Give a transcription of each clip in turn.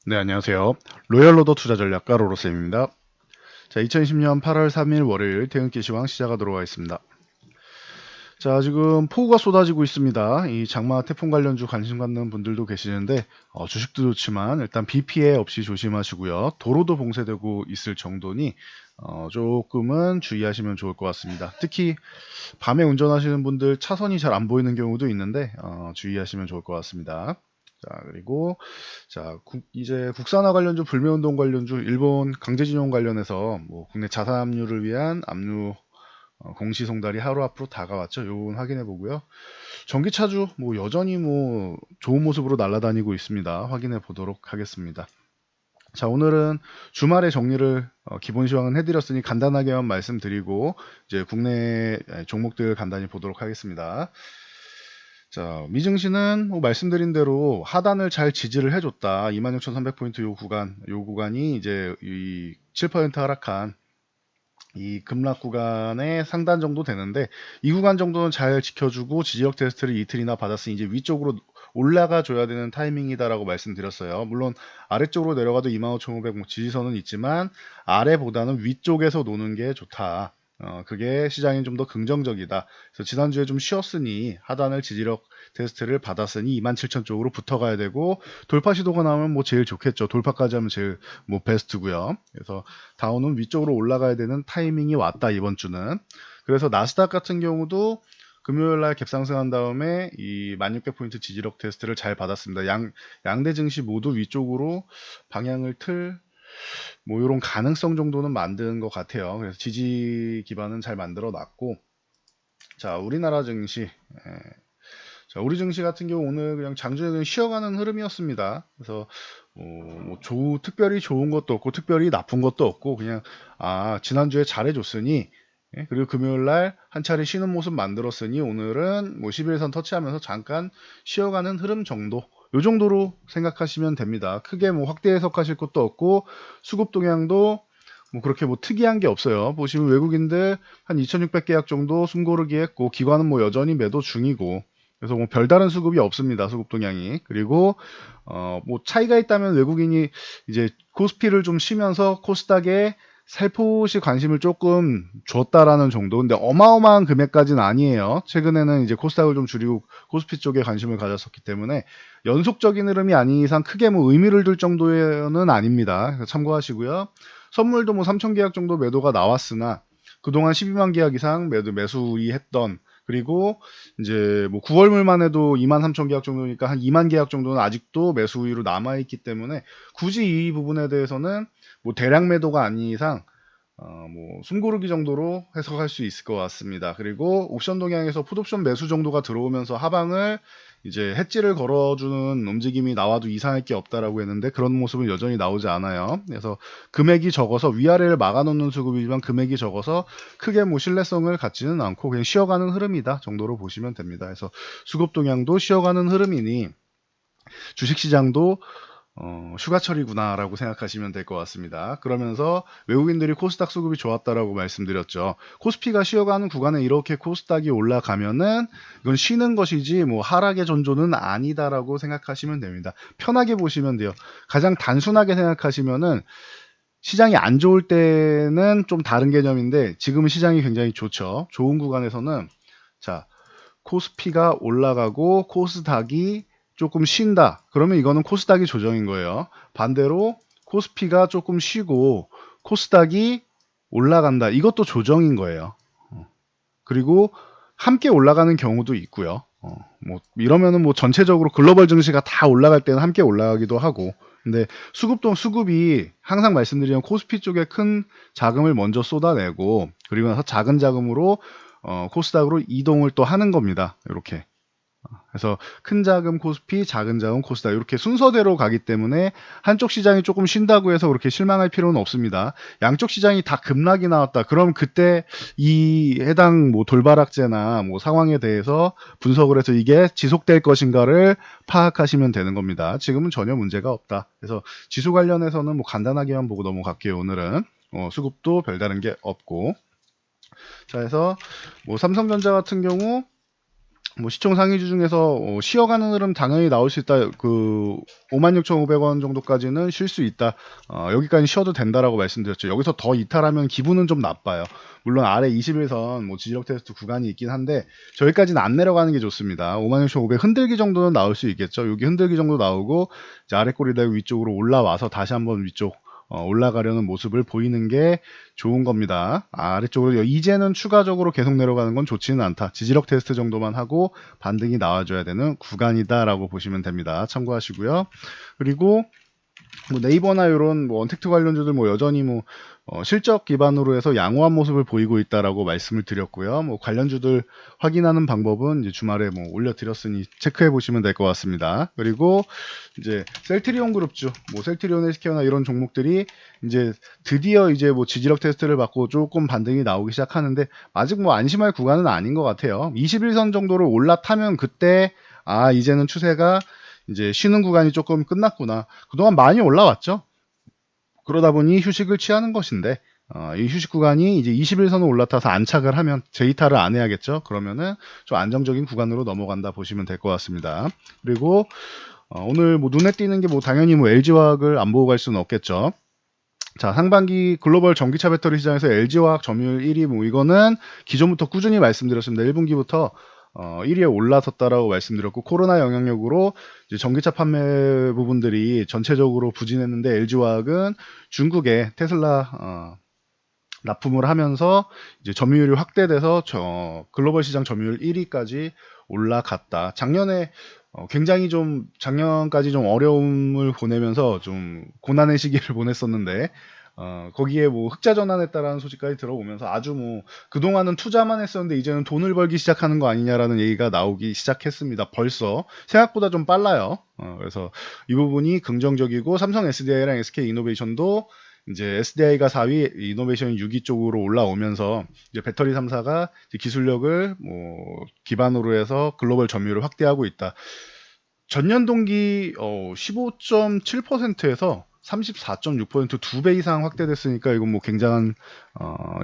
네, 안녕하세요. 로얄로더 투자전략가 로로쌤입니다. 자, 2020년 8월 3일 월요일 퇴근길 시황 시작하도록 하겠습니다. 자, 지금 폭우가 쏟아지고 있습니다. 이 장마 태풍 관련주 관심 갖는 분들도 계시는데 주식도 좋지만 일단 비 피해 없이 조심하시고요. 도로도 봉쇄되고 있을 정도니 조금은 주의하시면 좋을 것 같습니다. 특히 밤에 운전하시는 분들 차선이 잘 안 보이는 경우도 있는데 주의하시면 좋을 것 같습니다. 자, 그리고 이제 국산화 관련주, 불매운동 관련주, 일본 강제징용 관련해서 뭐 국내 자산 압류를 위한 압류 공시 송달이 하루 앞으로 다가왔죠. 요건 확인해 보고요. 전기차주 뭐 여전히 뭐 좋은 모습으로 날아다니고 있습니다. 확인해 보도록 하겠습니다. 자, 오늘은 주말에 정리를 기본 시황은 해드렸으니 간단하게만 말씀드리고 이제 국내 종목들 간단히 보도록 하겠습니다. 자, 미증시는 뭐 말씀드린 대로 하단을 잘 지지를 해줬다. 26,300포인트 요 구간이 이제 이 7% 하락한 이 급락 구간의 상단 정도 되는데 이 구간 정도는 잘 지켜주고 지지력 테스트를 이틀이나 받았으니 이제 위쪽으로 올라가 줘야 되는 타이밍이다라고 말씀드렸어요. 물론 아래쪽으로 내려가도 25,500 뭐 지지선은 있지만 아래보다는 위쪽에서 노는 게 좋다. 그게 시장이 좀 더 긍정적이다. 그래서 지난주에 좀 쉬었으니 하단을 지지력 테스트를 받았으니 27,000 쪽으로 붙어가야 되고 돌파 시도가 나오면 뭐 제일 좋겠죠. 돌파까지 하면 제일 뭐 베스트고요. 그래서 다운은 위쪽으로 올라가야 되는 타이밍이 왔다 이번 주는. 그래서 나스닥 같은 경우도 금요일 날 갭상승한 다음에 이 1600포인트 지지력 테스트를 잘 받았습니다. 양대 증시 모두 위쪽으로 방향을 뭐 이런 가능성 정도는 만든 것 같아요. 그래서 지지 기반은 잘 만들어 놨고, 자, 우리나라 증시. 자, 우리 증시 같은 경우 오늘 그냥 장중에 그냥 쉬어가는 흐름이었습니다. 그래서 뭐 특별히 좋은 것도 없고 특별히 나쁜 것도 없고 그냥 지난주에 잘해줬으니 그리고 금요일 날 한 차례 쉬는 모습 만들었으니 오늘은 뭐 11선 터치하면서 잠깐 쉬어가는 흐름 정도 요 정도로 생각하시면 됩니다. 크게 뭐 확대 해석하실 것도 없고 수급 동향도 뭐 그렇게 뭐 특이한 게 없어요. 보시면 외국인들 한 2,600계약 정도 숨고르기 했고 기관은 뭐 여전히 매도 중이고 그래서 뭐 별다른 수급이 없습니다. 수급 동향이. 그리고 뭐 차이가 있다면 외국인이 이제 코스피를 좀 쉬면서 코스닥에 살포시 관심을 조금 줬다라는 정도. 근데 어마어마한 금액까지는 아니에요. 최근에는 이제 코스닥을 좀 줄이고 코스피 쪽에 관심을 가졌었기 때문에 연속적인 흐름이 아닌 이상 크게 뭐 의미를 둘 정도는 아닙니다. 그래서 참고하시고요. 선물도 뭐 3천 계약 정도 매도가 나왔으나 그동안 12만 계약 이상 매수했던 그리고 이제 뭐 9월물만 해도 2만 3천 계약 정도니까 한 2만 계약 정도는 아직도 매수 우위로 남아있기 때문에 굳이 이 부분에 대해서는 뭐 대량 매도가 아닌 이상 뭐 숨고르기 정도로 해석할 수 있을 것 같습니다. 그리고 옵션 동향에서 풋옵션 매수 정도가 들어오면서 하방을 이제 해지를 걸어주는 움직임이 나와도 이상할 게 없다라고 했는데 그런 모습은 여전히 나오지 않아요. 그래서 금액이 적어서 위아래를 막아놓는 수급이지만 금액이 적어서 크게 뭐 신뢰성을 갖지는 않고 그냥 쉬어가는 흐름이다 정도로 보시면 됩니다. 그래서 수급 동향도 쉬어가는 흐름이니 주식시장도 휴가철이구나라고 생각하시면 될 것 같습니다. 그러면서 외국인들이 코스닥 수급이 좋았다라고 말씀드렸죠. 코스피가 쉬어가는 구간에 이렇게 코스닥이 올라가면은 이건 쉬는 것이지 뭐 하락의 전조는 아니다라고 생각하시면 됩니다. 편하게 보시면 돼요. 가장 단순하게 생각하시면은 시장이 안 좋을 때는 좀 다른 개념인데 지금은 시장이 굉장히 좋죠. 좋은 구간에서는 자, 코스피가 올라가고 코스닥이 조금 쉰다. 그러면 이거는 코스닥이 조정인 거예요. 반대로 코스피가 조금 쉬고 코스닥이 올라간다. 이것도 조정인 거예요. 그리고 함께 올라가는 경우도 있고요. 뭐 이러면은 뭐 전체적으로 글로벌 증시가 다 올라갈 때는 함께 올라가기도 하고. 근데 수급이 항상 말씀드리면 코스피 쪽에 큰 자금을 먼저 쏟아내고 그리고 나서 작은 자금으로 코스닥으로 이동을 또 하는 겁니다. 이렇게. 그래서 큰 자금 코스피, 작은 자금 코스닥 이렇게 순서대로 가기 때문에 한쪽 시장이 조금 쉰다고 해서 그렇게 실망할 필요는 없습니다. 양쪽 시장이 다 급락이 나왔다. 그럼 그때 이 해당 뭐 돌바락제나 뭐 상황에 대해서 분석을 해서 이게 지속될 것인가를 파악하시면 되는 겁니다. 지금은 전혀 문제가 없다. 그래서 지수 관련해서는 뭐 간단하게만 보고 넘어갈게요. 오늘은 수급도 별다른 게 없고 자, 그래서 뭐 삼성전자 같은 경우 뭐 시총 상위주 중에서 쉬어가는 흐름 당연히 나올 수 있다. 56,500원 정도까지는 쉴 수 있다. 여기까지 쉬어도 된다라고 말씀드렸죠. 여기서 더 이탈하면 기분은 좀 나빠요. 물론 아래 21선 뭐 지지력 테스트 구간이 있긴 한데 저기까지는 안 내려가는 게 좋습니다. 56,500 흔들기 정도는 나올 수 있겠죠. 여기 흔들기 정도 나오고 이제 아래 꼬리 대고 위쪽으로 올라와서 다시 한번 위쪽 올라가려는 모습을 보이는 게 좋은 겁니다. 아래쪽으로 이제는 추가적으로 계속 내려가는 건 좋지는 않다. 지지력 테스트 정도만 하고 반등이 나와줘야 되는 구간이다라고 보시면 됩니다. 참고하시고요. 그리고 뭐 네이버나 이런 뭐 언택트 관련주들 뭐 여전히 뭐 실적 기반으로 해서 양호한 모습을 보이고 있다라고 말씀을 드렸고요. 뭐 관련주들 확인하는 방법은 이제 주말에 뭐 올려드렸으니 체크해 보시면 될 것 같습니다. 그리고 이제 셀트리온 그룹주, 뭐 셀트리온 헬스케어나 이런 종목들이 이제 드디어 이제 뭐 지지력 테스트를 받고 조금 반등이 나오기 시작하는데 아직 뭐 안심할 구간은 아닌 것 같아요. 21선 정도를 올라타면 그때 이제는 추세가 이제 쉬는 구간이 조금 끝났구나. 그동안 많이 올라왔죠. 그러다 보니 휴식을 취하는 것인데 이 휴식 구간이 이제 21선을 올라타서 안착을 하면 재이탈을 안 해야겠죠. 그러면은 좀 안정적인 구간으로 넘어간다 보시면 될 것 같습니다. 그리고 오늘 뭐 눈에 띄는 게 뭐 당연히 뭐 LG화학을 안 보고 갈 수는 없겠죠. 자, 상반기 글로벌 전기차 배터리 시장에서 LG화학 점유율 1위, 뭐 이거는 기존부터 꾸준히 말씀드렸습니다. 1분기부터 1위에 올라섰다라고 말씀드렸고, 코로나 영향력으로 이제 전기차 판매 부분들이 전체적으로 부진했는데 LG화학은 중국에 테슬라 납품을 하면서 이제 점유율이 확대돼서 글로벌 시장 점유율 1위까지 올라갔다. 작년에 굉장히 좀 작년까지 좀 어려움을 보내면서 좀 고난의 시기를 보냈었는데 거기에 뭐 흑자 전환했다라는 소식까지 들어오면서 아주 뭐 그동안은 투자만 했었는데 이제는 돈을 벌기 시작하는 거 아니냐라는 얘기가 나오기 시작했습니다. 벌써 생각보다 좀 빨라요. 그래서 이 부분이 긍정적이고 삼성 SDI랑 SK 이노베이션도 이제 SDI가 4위, 이노베이션이 6위 쪽으로 올라오면서 이제 배터리 3사가 기술력을 뭐 기반으로 해서 글로벌 점유율을 확대하고 있다. 전년 동기 15.7%에서 34.6% 2배 이상 확대됐으니까 이건 뭐 굉장한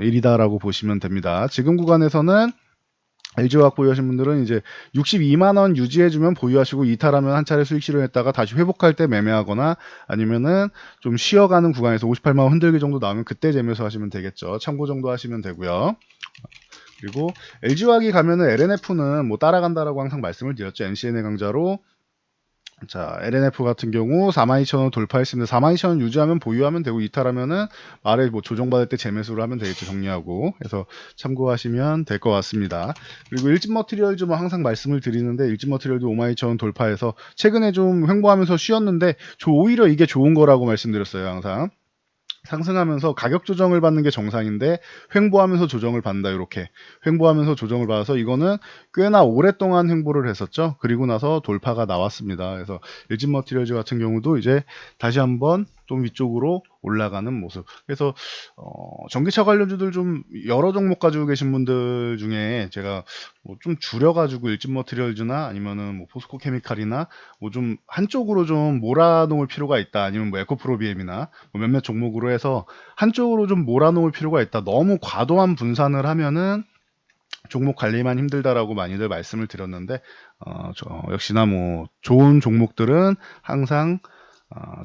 일이다라고 보시면 됩니다. 지금 구간에서는 LG화학 보유하신 분들은 이제 62만 원 유지해주면 보유하시고 이탈하면 한 차례 수익 실현했다가 다시 회복할 때 매매하거나 아니면은 좀 쉬어가는 구간에서 58만 원 흔들기 정도 나오면 그때 재매수 하시면 되겠죠. 참고 정도 하시면 되고요. 그리고 LG화학이 가면은 LNF는 뭐 따라간다라고 항상 말씀을 드렸죠. NCN의 강자로. 자, LNF 같은 경우 42,000원 돌파했습니다. 42,000원 유지하면 보유하면 되고 이탈하면은 말에 뭐 조정받을 때 재매수를 하면 되겠죠. 정리하고. 그래서 참고하시면 될 것 같습니다. 그리고 일진 머티리얼즈 뭐 항상 말씀을 드리는데 일진 머티리얼도 52,000원 돌파해서 최근에 좀 횡보하면서 쉬었는데 오히려 이게 좋은 거라고 말씀드렸어요. 항상. 상승하면서 가격 조정을 받는 게 정상인데 횡보하면서 조정을 받는다. 이렇게 횡보하면서 조정을 받아서 이거는 꽤나 오랫동안 횡보를 했었죠. 그리고 나서 돌파가 나왔습니다. 그래서 일진 머티리얼즈 같은 경우도 이제 다시 한번 좀 위쪽으로 올라가는 모습. 그래서 전기차 관련주들 좀 여러 종목 가지고 계신 분들 중에 제가 뭐 좀 줄여가지고 일진 머티리얼즈나 아니면은 뭐 포스코 케미칼이나 뭐 좀 한쪽으로 좀 몰아놓을 필요가 있다. 아니면 뭐 에코프로비엠이나 뭐 몇몇 종목으로 해서 한쪽으로 좀 몰아놓을 필요가 있다. 너무 과도한 분산을 하면은 종목 관리만 힘들다라고 많이들 말씀을 드렸는데 역시나 뭐 좋은 종목들은 항상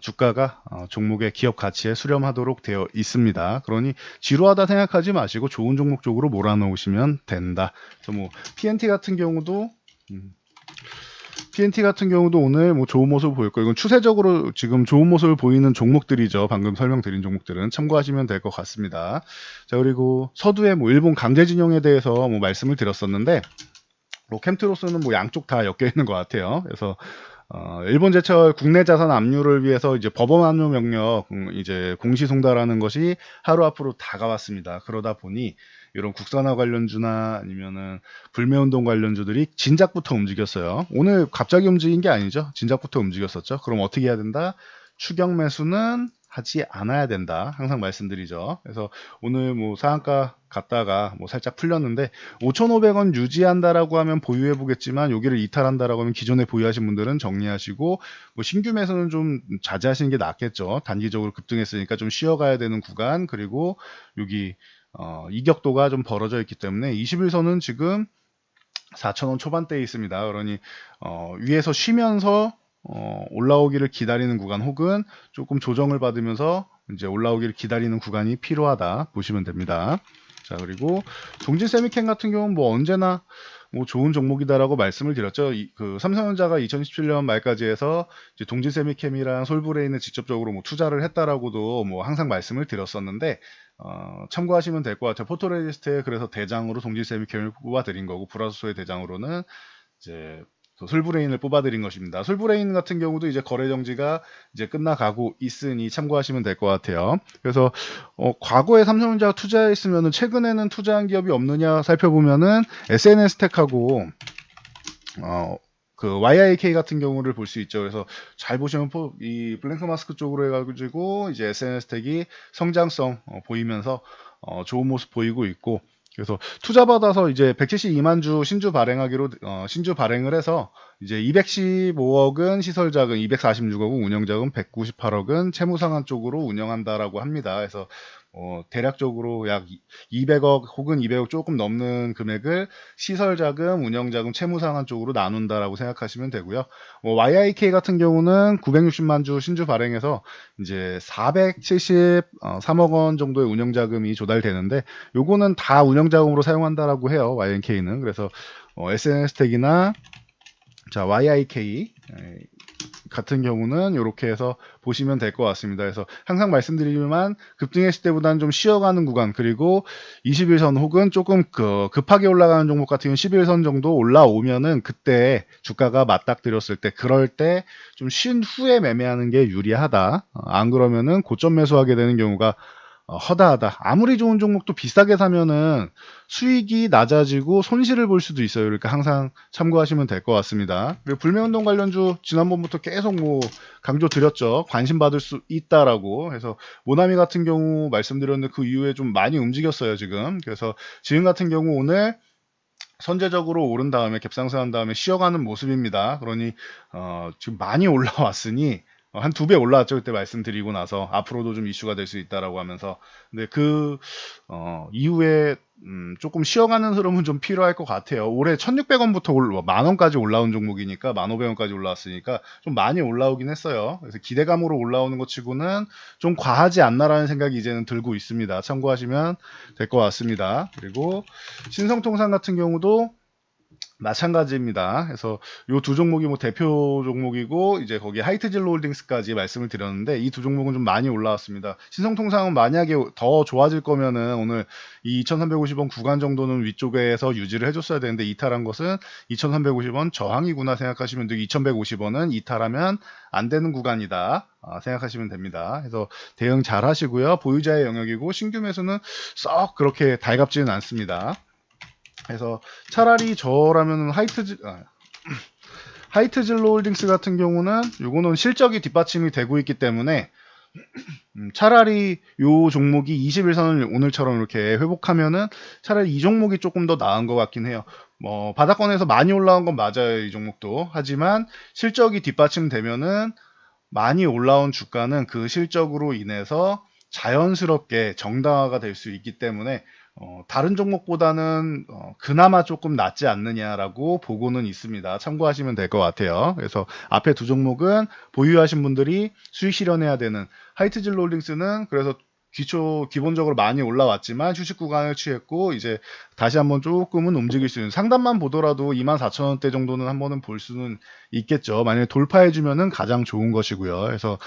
주가가 종목의 기업 가치에 수렴하도록 되어 있습니다. 그러니 지루하다 생각하지 마시고 좋은 종목 쪽으로 몰아놓으시면 된다. 그래서 뭐 PNT 같은 경우도 오늘 뭐 좋은 모습을 보일 거예요. 이건 추세적으로 지금 좋은 모습을 보이는 종목들이죠. 방금 설명드린 종목들은 참고하시면 될 것 같습니다. 자, 그리고 서두에 뭐 일본 강제 진영에 대해서 뭐 말씀을 드렸었는데 뭐 캠트로스는 뭐 양쪽 다 엮여 있는 것 같아요. 그래서 일본 제철 국내 자산 압류를 위해서 이제 법원 압류 명령 이제 공시 송달하는 것이 하루 앞으로 다가왔습니다. 그러다 보니 이런 국산화 관련주나 아니면은 불매운동 관련주들이 진작부터 움직였어요. 오늘 갑자기 움직인 게 아니죠. 진작부터 움직였었죠. 그럼 어떻게 해야 된다? 추격 매수는 하지 않아야 된다. 항상 말씀드리죠. 그래서 오늘 뭐 상한가 갔다가 뭐 살짝 풀렸는데 5,500원 유지한다라고 하면 보유해 보겠지만 여기를 이탈한다라고 하면 기존에 보유하신 분들은 정리하시고 뭐 신규 매수는 좀 자제하시는 게 낫겠죠. 단기적으로 급등했으니까 좀 쉬어가야 되는 구간 그리고 여기 이격도가 좀 벌어져 있기 때문에 21선은 지금 4,000원 초반대에 있습니다. 그러니 위에서 쉬면서 올라오기를 기다리는 구간 혹은 조금 조정을 받으면서 이제 올라오기를 기다리는 구간이 필요하다 보시면 됩니다. 자, 그리고 동진 세미캠 같은 경우는 뭐 언제나 뭐 좋은 종목이다라고 말씀을 드렸죠. 그 삼성전자가 2017년 말까지 해서 이제 동진 세미캠이랑 솔브레인을 직접적으로 뭐 투자를 했다라고도 뭐 항상 말씀을 드렸었는데 참고하시면 될 것 같아요. 포토레지스트에 그래서 대장으로 동진 세미캠을 뽑아드린 거고 브라소의 대장으로는 이제 그 솔브레인을 뽑아드린 것입니다. 솔브레인 같은 경우도 이제 거래 정지가 이제 끝나가고 있으니 참고하시면 될 것 같아요. 그래서 과거에 삼성전자가 투자했으면은 최근에는 투자한 기업이 없느냐 살펴보면은 SNS텍하고 그 YIK 같은 경우를 볼 수 있죠. 그래서 잘 보시면 이 블랭크 마스크 쪽으로 해가지고 이제 SNS텍이 성장성 보이면서 좋은 모습 보이고 있고, 그래서 투자 받아서 이제 172만 주 신주 발행하기로 신주 발행을 해서 이제 215억은 시설 자금, 246억은 운영 자금, 198억은 채무 상환 쪽으로 운영한다라고 합니다. 그래서 대략적으로 약 200억 혹은 200억 조금 넘는 금액을 시설 자금, 운영 자금, 채무 상환 쪽으로 나눈다라고 생각하시면 되고요. YIK 같은 경우는 960만 주 신주 발행해서 이제 473억 원 정도의 운영 자금이 조달되는데 요거는 다 운영 자금으로 사용한다라고 해요. YNK는. 그래서 SNS텍이나 자, YIK 같은 경우는 이렇게 해서 보시면 될 것 같습니다. 그래서 항상 말씀드리지만 급등했을 때보다는 좀 쉬어가는 구간, 그리고 21선 혹은 조금 급하게 올라가는 종목 같은 경우는 11선 정도 올라오면은 그때 주가가 맞닥뜨렸을 때 그럴 때 좀 쉰 후에 매매하는 게 유리하다. 안 그러면은 고점 매수하게 되는 경우가 허다하다. 아무리 좋은 종목도 비싸게 사면은 수익이 낮아지고 손실을 볼 수도 있어요. 그러니까 항상 참고하시면 될 것 같습니다. 그리고 불매운동 관련주 지난번부터 계속 뭐 강조 드렸죠. 관심 받을 수 있다라고 해서 모나미 같은 경우 말씀드렸는데 그 이후에 좀 많이 움직였어요 지금. 그래서 지금 같은 경우 오늘 선제적으로 오른 다음에 갭상승한 다음에 쉬어가는 모습입니다. 그러니 지금 많이 올라왔으니 한 2배 올라왔죠. 그때 말씀드리고 나서 앞으로도 좀 이슈가 될 수 있다라고 하면서, 근데 그 이후에 조금 쉬어가는 흐름은 좀 필요할 것 같아요. 올해 1,600원부터 만원까지 올라온 종목이니까 1,500원까지 올라왔으니까 좀 많이 올라오긴 했어요. 그래서 기대감으로 올라오는 것 치고는 좀 과하지 않나라는 생각이 이제는 들고 있습니다. 참고하시면 될 것 같습니다. 그리고 신성통상 같은 경우도 마찬가지입니다. 그래서 이 두 종목이 뭐 대표 종목이고 이제 거기 하이트진로 홀딩스까지 말씀을 드렸는데 이 두 종목은 좀 많이 올라왔습니다. 신성통상은 만약에 더 좋아질 거면은 오늘 이 2,350원 구간 정도는 위쪽에서 유지를 해줬어야 되는데 이탈한 것은 2,350원 저항이구나 생각하시면 되고 2,150원은 이탈하면 안 되는 구간이다 생각하시면 됩니다. 그래서 대응 잘 하시고요. 보유자의 영역이고 신규 매수는 썩 그렇게 달갑지는 않습니다. 그래서 차라리 저라면 하이트진로 홀딩스 같은 경우는 요거는 실적이 뒷받침이 되고 있기 때문에 차라리 요 종목이 21선을 오늘처럼 이렇게 회복하면은 차라리 이 종목이 조금 더 나은 것 같긴 해요. 뭐 바닥권에서 많이 올라온 건 맞아요, 이 종목도. 하지만 실적이 뒷받침되면은 많이 올라온 주가는 그 실적으로 인해서 자연스럽게 정당화가 될 수 있기 때문에 다른 종목보다는 그나마 조금 낫지 않느냐라고 보고는 있습니다. 참고하시면 될 것 같아요. 그래서 앞에 두 종목은 보유하신 분들이 수익 실현해야 되는 하이트진로 홀딩스는 그래서 기본적으로 많이 올라왔지만 휴식 구간을 취했고 이제 다시 한번 조금은 움직일 수 있는 상단만 보더라도 24,000원대 정도는 한번은 볼 수는 있겠죠. 만약에 돌파해주면은 가장 좋은 것이고요. 그래서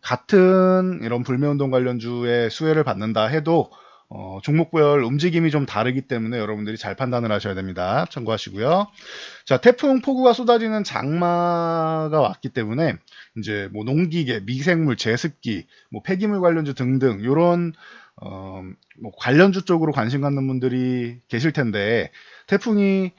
같은 이런 불매운동 관련주의 수혜를 받는다 해도 종목별 움직임이 좀 다르기 때문에 여러분들이 잘 판단을 하셔야 됩니다. 참고하시고요. 자, 태풍 폭우가 쏟아지는 장마가 왔기 때문에 이제 뭐 농기계, 미생물, 제습기, 뭐 폐기물 관련주 등등 이런 뭐 관련주 쪽으로 관심 갖는 분들이 계실 텐데 태풍이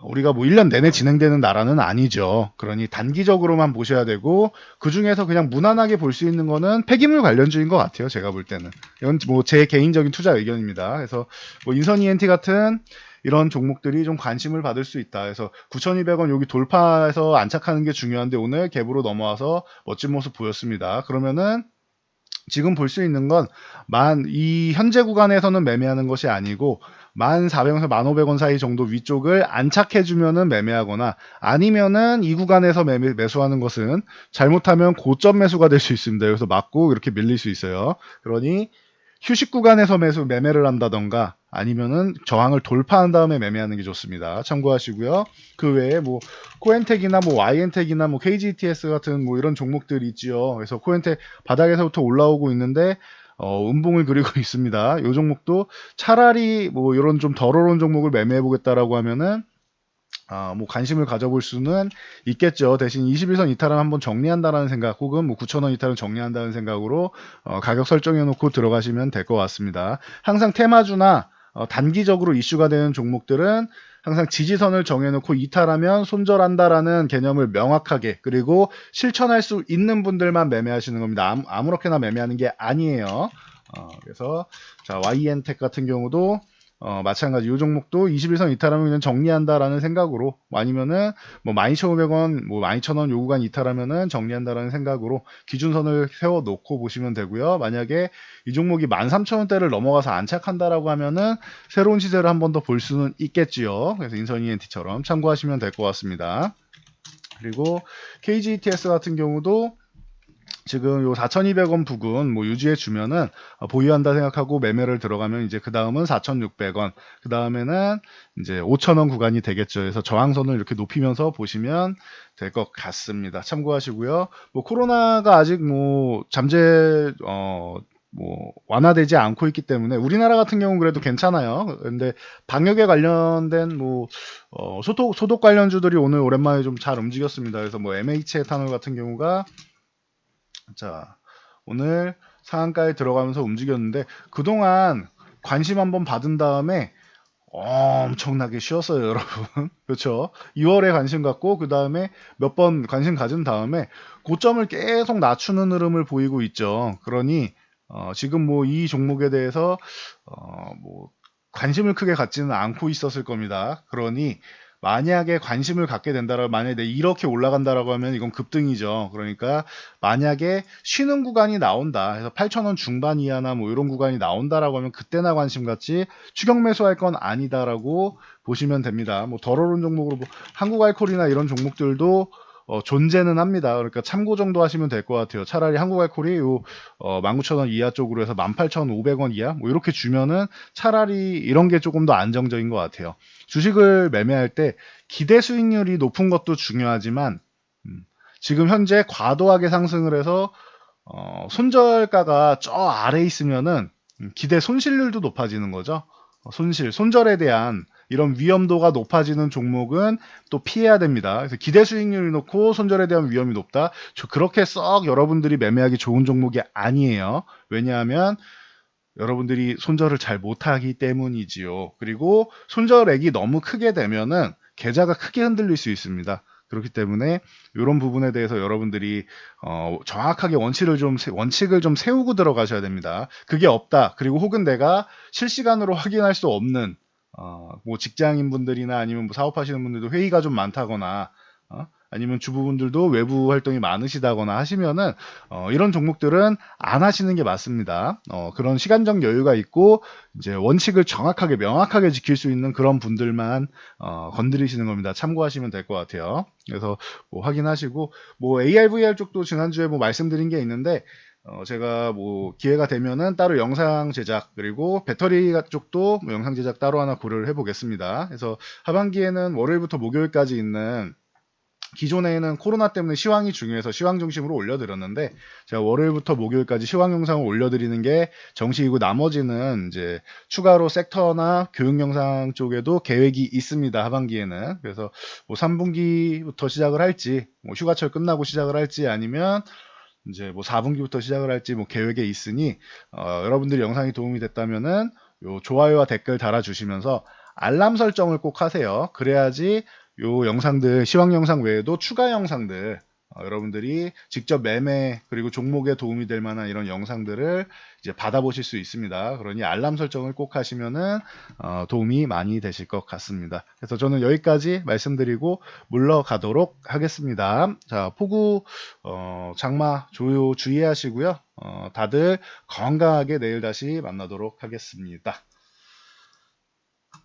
우리가 뭐 1년 내내 진행되는 나라는 아니죠. 그러니 단기적으로만 보셔야 되고 그 중에서 그냥 무난하게 볼 수 있는 거는 폐기물 관련주인 것 같아요. 제가 볼 때는. 이건 뭐 제 개인적인 투자 의견입니다. 그래서 뭐 인선 ENT 같은 이런 종목들이 좀 관심을 받을 수 있다. 그래서 9,200원 여기 돌파해서 안착하는 게 중요한데 오늘 갭으로 넘어와서 멋진 모습 보였습니다. 그러면은 지금 볼 수 있는 건 이 현재 구간에서는 매매하는 것이 아니고 1,400원에서 1,500원 사이 정도 위쪽을 안착해주면은 매매하거나, 아니면은 이 구간에서 매수하는 것은 잘못하면 고점 매수가 될 수 있습니다. 여기서 맞고 이렇게 밀릴 수 있어요. 그러니 휴식 구간에서 매매를 한다던가, 아니면은 저항을 돌파한 다음에 매매하는 게 좋습니다. 참고하시고요. 그 외에 뭐 코엔텍이나 뭐 YN텍이나 뭐 KGTS 같은 뭐 이런 종목들이 있지요. 그래서 코엔텍 바닥에서부터 올라오고 있는데 음봉을 그리고 있습니다. 이 종목도 차라리 뭐 이런 좀 덜 오른 종목을 매매해 보겠다라고 하면은 뭐 관심을 가져볼 수는 있겠죠. 대신 21선 이탈은 한번 정리한다라는 생각, 혹은 뭐 9,000원 이탈은 정리한다는 생각으로 가격 설정해 놓고 들어가시면 될 것 같습니다. 항상 테마주나 단기적으로 이슈가 되는 종목들은 항상 지지선을 정해놓고 이탈하면 손절한다라는 개념을 명확하게, 그리고 실천할 수 있는 분들만 매매하시는 겁니다. 아무렇게나 매매하는 게 아니에요. 그래서 자, YN텍 같은 경우도 마찬가지 이 종목도 21선 이탈하면 그냥 정리한다라는 생각으로, 아니면은 뭐 12,500원, 뭐 12,000원 요 구간 이탈하면은 정리한다라는 생각으로 기준선을 세워 놓고 보시면 되고요. 만약에 이 종목이 13,000원대를 넘어가서 안착한다라고 하면은 새로운 시세를 한 번 더 볼 수는 있겠지요. 그래서 인선 ENT처럼 참고하시면 될 것 같습니다. 그리고 KGTS 같은 경우도 지금 요 4,200원 부근 뭐 유지해 주면은 보유한다 생각하고 매매를 들어가면, 이제 그 다음은 4,600원, 그 다음에는 이제 5,000원 구간이 되겠죠. 그래서 저항선을 이렇게 높이면서 보시면 될 것 같습니다. 참고하시고요. 뭐 코로나가 아직 뭐 뭐 완화되지 않고 있기 때문에 우리나라 같은 경우는 그래도 괜찮아요. 근데 방역에 관련된 뭐 소독 관련주들이 오늘 오랜만에 좀 잘 움직였습니다. 그래서 뭐 MH 에탄올 같은 경우가 자, 오늘 상한가에 들어가면서 움직였는데, 그동안 관심 한번 받은 다음에 엄청나게 쉬었어요, 여러분. 그렇죠? 2월에 관심 갖고 그 다음에 몇 번 관심 가진 다음에 고점을 계속 낮추는 흐름을 보이고 있죠. 그러니 지금 뭐 이 종목에 대해서 뭐 관심을 크게 갖지는 않고 있었을 겁니다. 그러니 만약에 관심을 갖게 된다라고, 만약에 이렇게 올라간다라고 하면 이건 급등이죠. 그러니까 만약에 쉬는 구간이 나온다 해서 8,000원 중반 이하나 뭐 이런 구간이 나온다라고 하면 그때나 관심 갖지, 추격 매수할 건 아니다라고 보시면 됩니다. 뭐 덜 오른 종목으로 뭐 한국알콜이나 이런 종목들도 존재는 합니다. 그러니까 참고 정도 하시면 될 것 같아요. 차라리 한국알콜이 요 19,000원 이하 쪽으로 해서 18,500원 이하 뭐 이렇게 주면은 차라리 이런 게 조금 더 안정적인 것 같아요. 주식을 매매할 때 기대 수익률이 높은 것도 중요하지만 지금 현재 과도하게 상승을 해서 손절가가 저 아래에 있으면은 기대 손실률도 높아지는 거죠. 손절에 대한 이런 위험도가 높아지는 종목은 또 피해야 됩니다. 그래서 기대 수익률이 높고 손절에 대한 위험이 높다. 그렇게 썩 여러분들이 매매하기 좋은 종목이 아니에요. 왜냐하면 여러분들이 손절을 잘 못하기 때문이지요. 그리고 손절액이 너무 크게 되면은 계좌가 크게 흔들릴 수 있습니다. 그렇기 때문에 이런 부분에 대해서 여러분들이 정확하게 원칙을 좀 세우고 들어가셔야 됩니다. 그게 없다. 그리고 혹은 내가 실시간으로 확인할 수 없는 뭐 직장인 분들이나 아니면 뭐 사업하시는 분들도 회의가 좀 많다거나 아니면 주부분들도 외부 활동이 많으시다거나 하시면은 이런 종목들은 안 하시는 게 맞습니다. 그런 시간적 여유가 있고 이제 원칙을 정확하게 명확하게 지킬 수 있는 그런 분들만 건드리시는 겁니다. 참고하시면 될 것 같아요. 그래서 뭐 확인하시고, 뭐 ARVR 쪽도 지난주에 뭐 말씀드린 게 있는데 제가 뭐 기회가 되면은 따로 영상 제작, 그리고 배터리 쪽도 뭐 영상 제작 따로 하나 고려를 해보겠습니다. 그래서 하반기에는 월요일부터 목요일까지 있는, 기존에는 코로나 때문에 시황이 중요해서 시황 중심으로 올려드렸는데 제가 월요일부터 목요일까지 시황 영상을 올려드리는 게 정식이고, 나머지는 이제 추가로 섹터나 교육 영상 쪽에도 계획이 있습니다. 하반기에는. 그래서 뭐 3분기부터 시작을 할지, 뭐 휴가철 끝나고 시작을 할지, 아니면 이제 뭐 4분기부터 시작을 할지 뭐 계획에 있으니 여러분들이 영상이 도움이 됐다면은 요 좋아요와 댓글 달아주시면서 알람 설정을 꼭 하세요. 그래야지 요 영상들, 시황 영상 외에도 추가 영상들 여러분들이 직접 매매 그리고 종목에 도움이 될 만한 이런 영상들을 이제 받아보실 수 있습니다. 그러니 알람 설정을 꼭 하시면은 도움이 많이 되실 것 같습니다. 그래서 저는 여기까지 말씀드리고 물러가도록 하겠습니다. 자, 폭우 장마 조유 주의하시고요. 다들 건강하게 내일 다시 만나도록 하겠습니다.